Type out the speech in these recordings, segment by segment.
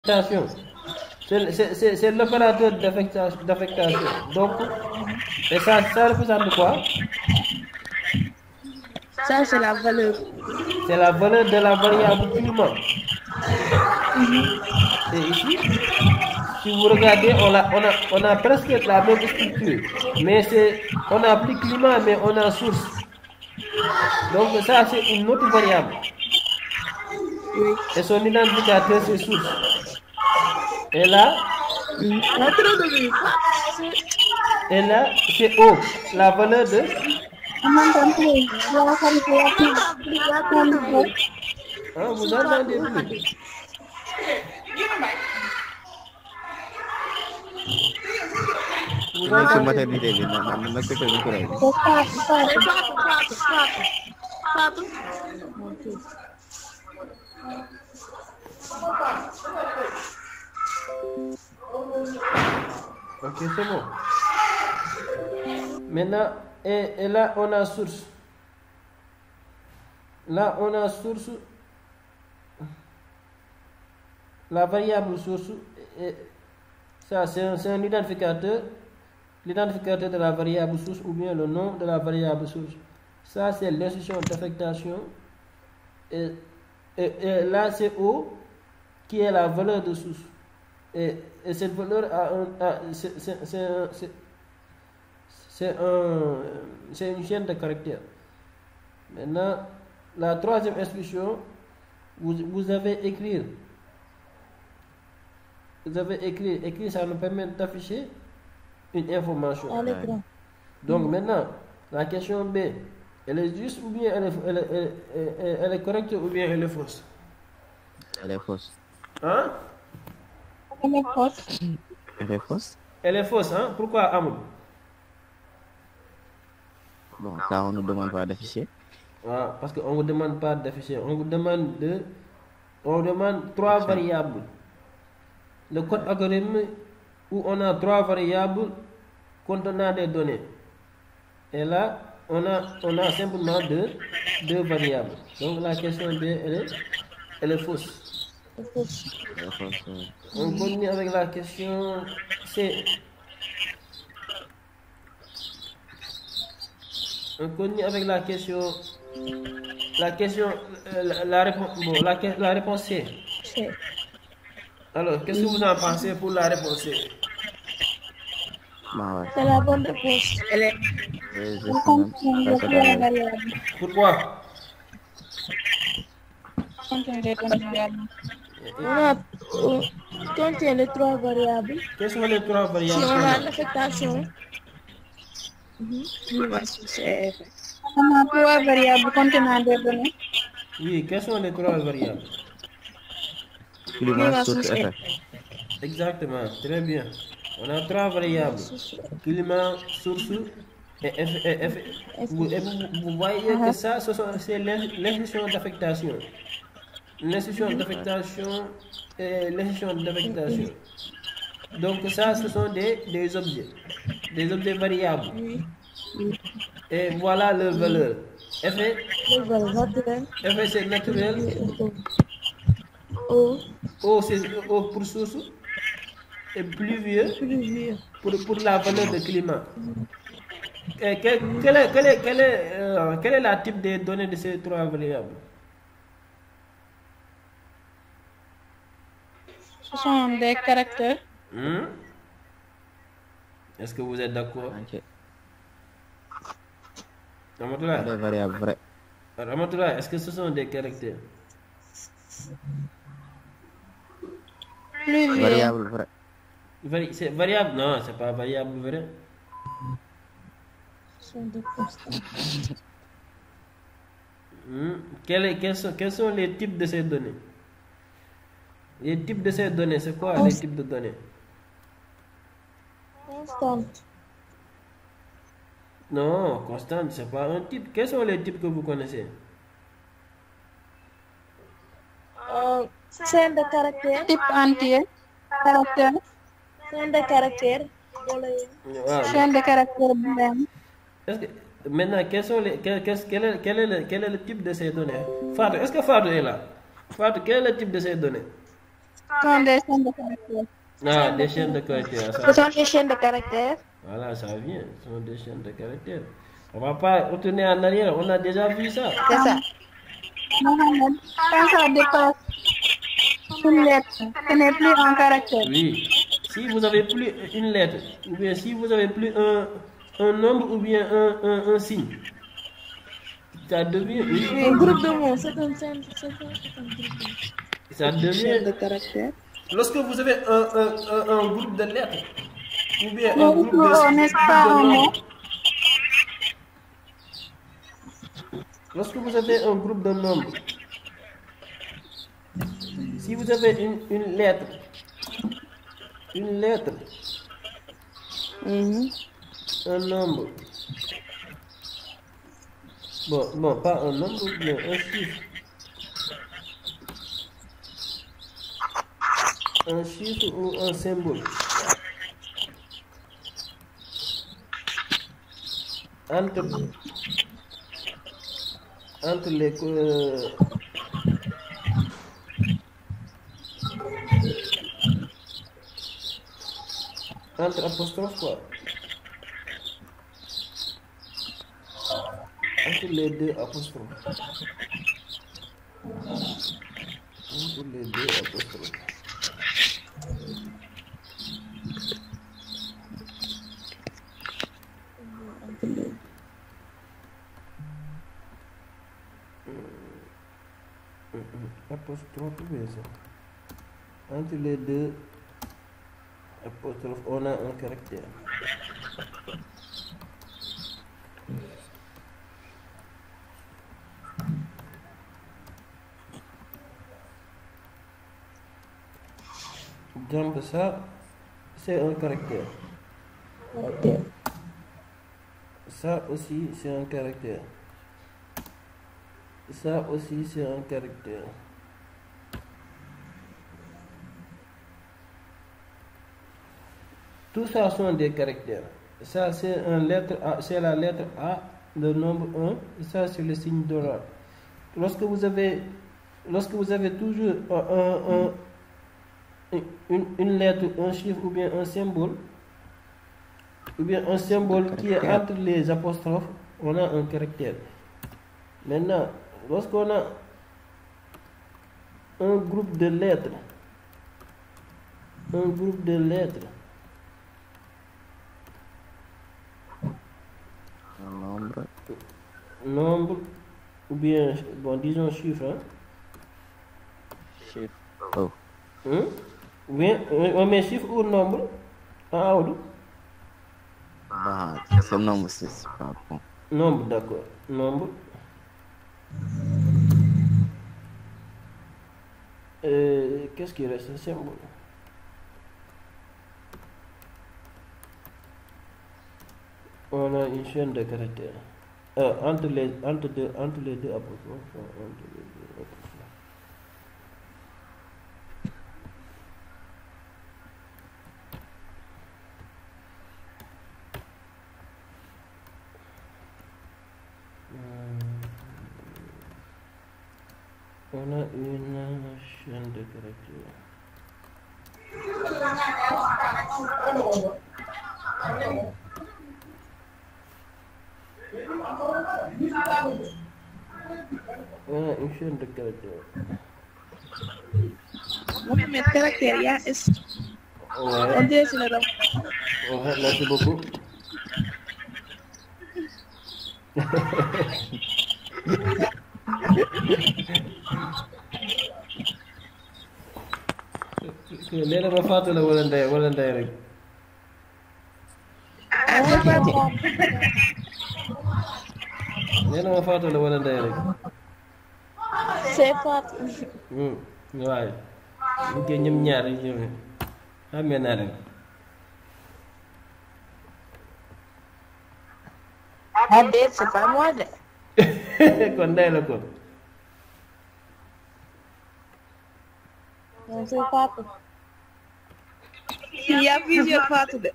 Attention, c'est l'opérateur d'affectation. Donc, et ça représente quoi? Ça, c'est la valeur. C'est la valeur de la variable climat. Et ici, si vous regardez, on a presque la même structure. Mais on a plus climat, mais on a source. Donc, ça, c'est une autre variable. Oui. Et son identificateur, c'est source. Et là, c'est O, la valeur de... Hein, vous entendez plus? Vous entendez maternité bi na ko micro bi. Ok, c'est bon. Maintenant, et là, on a source. Là, on a source. La variable source, ça, c'est un identificateur. L'identificateur de la variable source ou bien le nom de la variable source. Ça, c'est l'instruction d'affectation. Et là, c'est O qui est la valeur de source. Et cette valeur c'est une chaîne de caractères. Maintenant, la troisième instruction, vous avez écrire. Vous avez écrire, ça nous permet d'afficher une information. Donc maintenant, la question B, elle est juste ou bien elle est correcte ou bien elle est fausse? Elle est fausse. Hein? Elle est fausse. Elle est fausse. Elle est fausse, hein? Pourquoi, Amadou? Bon, ça, on ne demande pas d'afficher. Ah, parce qu'on ne vous demande pas d'afficher. On vous demande trois variables. Le code algorithme où on a trois variables contenant des données. Et là, on a simplement deux variables. Donc la question B, elle est fausse. On continue avec la question C. On continue avec la question, la réponse C. Alors, qu'est-ce que vous en pensez pour la réponse C? Bah ouais. C'est la bonne réponse. Elle est. Pourquoi? Contient les trois variables. Quelles sont les trois variables? Si on a l'affectation. On a trois variables contenant des données. Oui, quelles sont les trois variables? Climat, source, effet. Exactement, très bien. On a trois variables. Climat, source et effet. Vous voyez que ça, c'est l'instruction d'affectation. L'instruction d'affectation et l'instruction d'affectation. Donc ça, ce sont des objets. Des objets variables. Et voilà leur valeur. Effet, c'est naturel. O, c'est O pour source. Et pluvieux pour la valeur de climat. Quel est la type de données de ces trois variables? Ce sont des caractères. Est-ce que vous êtes d'accord? Ok. Ramatoulaye, Des variables vraies. Ramatoulaye, est-ce que ce sont des caractères? Variable vraies. C'est variable? Non, c'est pas variable vrai. Ce sont des constantes. Quels sont les types de ces données? Les types de ces données, c'est quoi les types de données? Constante. Non, constante, c'est pas un type. Quels sont les types que vous connaissez? Chaîne de caractères. Type entier. Caractère. Chaîne de caractères. Chaîne de caractères même. Maintenant, quel est le type de ces données? Fatou, est-ce que Fatou est là? Fatou, quel est le type de ces données? sont des chaînes de caractères. Ah, des chaînes de caractères. Ce sont des chaînes de caractères. Voilà, ça vient. Ce sont des chaînes de caractères. On va pas retourner en arrière. On a déjà vu ça. C'est ça. Mohamed, quand ça dépasse une lettre, ce n'est plus un caractère. Oui. Si vous avez plus une lettre, ou bien si vous avez plus un nombre, ou bien un signe, ça devient Un groupe de mots, c'est un chaîne. Ça devient Chaîne de caractères. Lorsque vous avez un groupe de lettres, ou bien un Non, groupe n'est-ce pas un mot? nombres, lorsque vous avez un groupe de nombres, si vous avez une lettre, un nombre, bon, pas un nombre, mais un chiffre. Un chiffre ou un symbole. Entre les entre apostrophes quoi. Entre les deux apostrophes. Entre les deux apostrophes. Apostrophe, entre les deux apostrophes, on a un caractère. Donc ça, c'est un caractère. Ça aussi, c'est un caractère. Ça aussi, c'est un caractère. Tout ça sont des caractères. Ça, c'est la lettre A, le nombre 1. Et ça, c'est le signe dollar. Lorsque vous avez toujours une lettre, un chiffre ou bien un symbole qui est entre les apostrophes, on a un caractère. Maintenant, lorsqu'on a un groupe de lettres, nombre, ou bien, bon, disons chiffre, hein? Chiffre. Oh. Ou bien, on met chiffre ou nombre en haut. Bah, c'est nombre, c'est pas bon. Nombre, d'accord. Nombre. Qu'est-ce qui reste? Symbole. On a une chaîne de caractères. Entre les deux apostrophes. On a une chaîne de caractères. On a une chaîne de caractères. Mohamed, caractère, il y a S. Ouais. On dirait que c'est le rap. Ouais, merci beaucoup. nee na ma faatu la wala ndey rek. nee na ma faatu la wala ndey rek. C'est Fatou. waaye ñu koy ñoom ñaar yi ñëw xamee naa leen. Ah déet, c'est pas moi de. kon ndey la kon. Non, c'est Fatou. Il y a plusieurs Fatou de.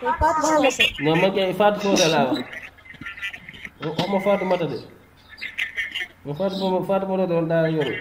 C'est Fatou dans le set. non man kay Fatou Fodé laa wax. wax ma Fatou Mata de. ma Fatou Mata doon daa yoru.